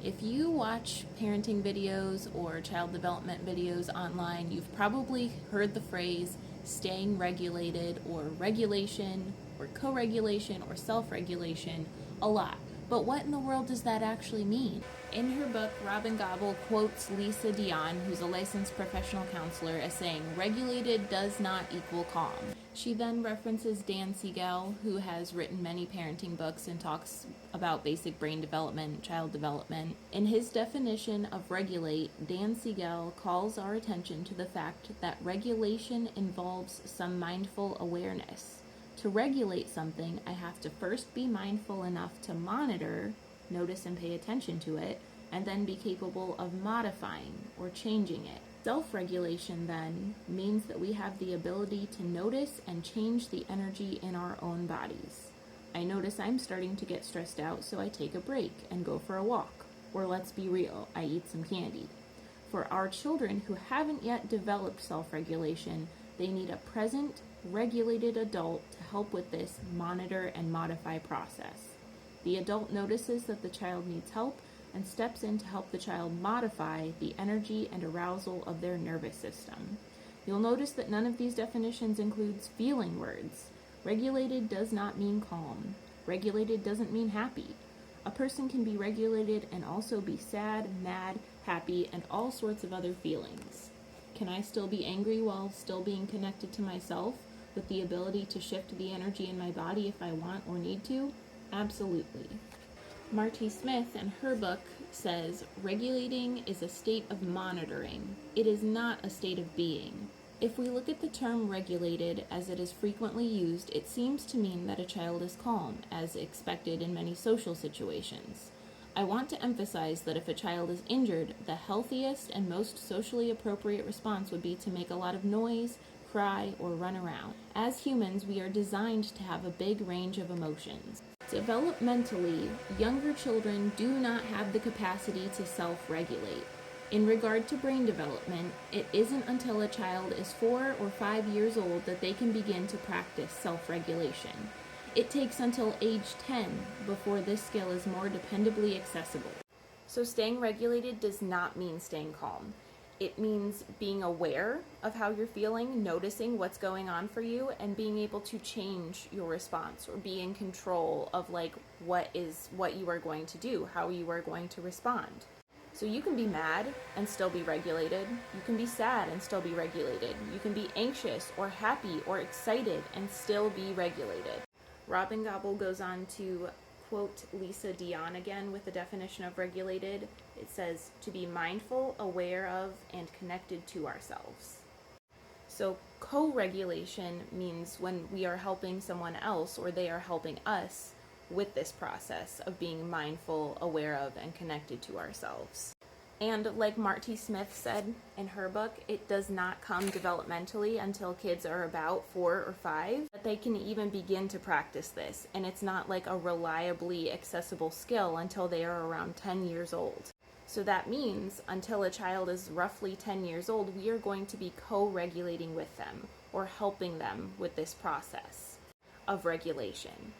If you watch parenting videos or child development videos online, you've probably heard the phrase staying regulated or regulation or co-regulation or self-regulation a lot. But what in the world does that actually mean? In her book, Robyn Gobbel quotes Lisa Dion, who's a licensed professional counselor, as saying, regulated does not equal calm. She then references Dan Siegel, who has written many parenting books and talks about basic brain development, child development. In his definition of regulate, Dan Siegel calls our attention to the fact that regulation involves some mindful awareness. To regulate something, I have to first be mindful enough to monitor, notice and pay attention to it, and then be capable of modifying or changing it. Self-regulation, then, means that we have the ability to notice and change the energy in our own bodies. I notice I'm starting to get stressed out, so I take a break and go for a walk. Or let's be real, I eat some candy. For our children who haven't yet developed self-regulation, they need a present, regulated adult to help with this monitor and modify process. The adult notices that the child needs help and steps in to help the child modify the energy and arousal of their nervous system. You'll notice that none of these definitions includes feeling words. Regulated does not mean calm. Regulated doesn't mean happy. A person can be regulated and also be sad, mad, happy, and all sorts of other feelings. Can I still be angry while still being connected to myself, with the ability to shift the energy in my body if I want or need to? Absolutely. Marti Smith, in her book, says, regulating is a state of monitoring. It is not a state of being. If we look at the term regulated as it is frequently used, it seems to mean that a child is calm, as expected in many social situations. I want to emphasize that if a child is injured, the healthiest and most socially appropriate response would be to make a lot of noise, cry, or run around. As humans, we are designed to have a big range of emotions. Developmentally, younger children do not have the capacity to self-regulate. In regard to brain development, it isn't until a child is 4 or 5 years old that they can begin to practice self-regulation. It takes until age 10 before this skill is more dependably accessible. So staying regulated does not mean staying calm. It means being aware of how you're feeling, noticing what's going on for you, and being able to change your response or be in control of what you are going to do, how you are going to respond. So you can be mad and still be regulated. You can be sad and still be regulated. You can be anxious or happy or excited and still be regulated. Robyn Gobbel goes on to quote Lisa Dion again with the definition of regulated. It says, to be mindful, aware of, and connected to ourselves. So co-regulation means when we are helping someone else or they are helping us with this process of being mindful, aware of, and connected to ourselves. And like Marti Smith said in her book, it does not come developmentally until kids are about 4 or 5 that they can even begin to practice this. And it's not like a reliably accessible skill until they are around 10 years old. So that means until a child is roughly 10 years old, we are going to be co-regulating with them or helping them with this process of regulation.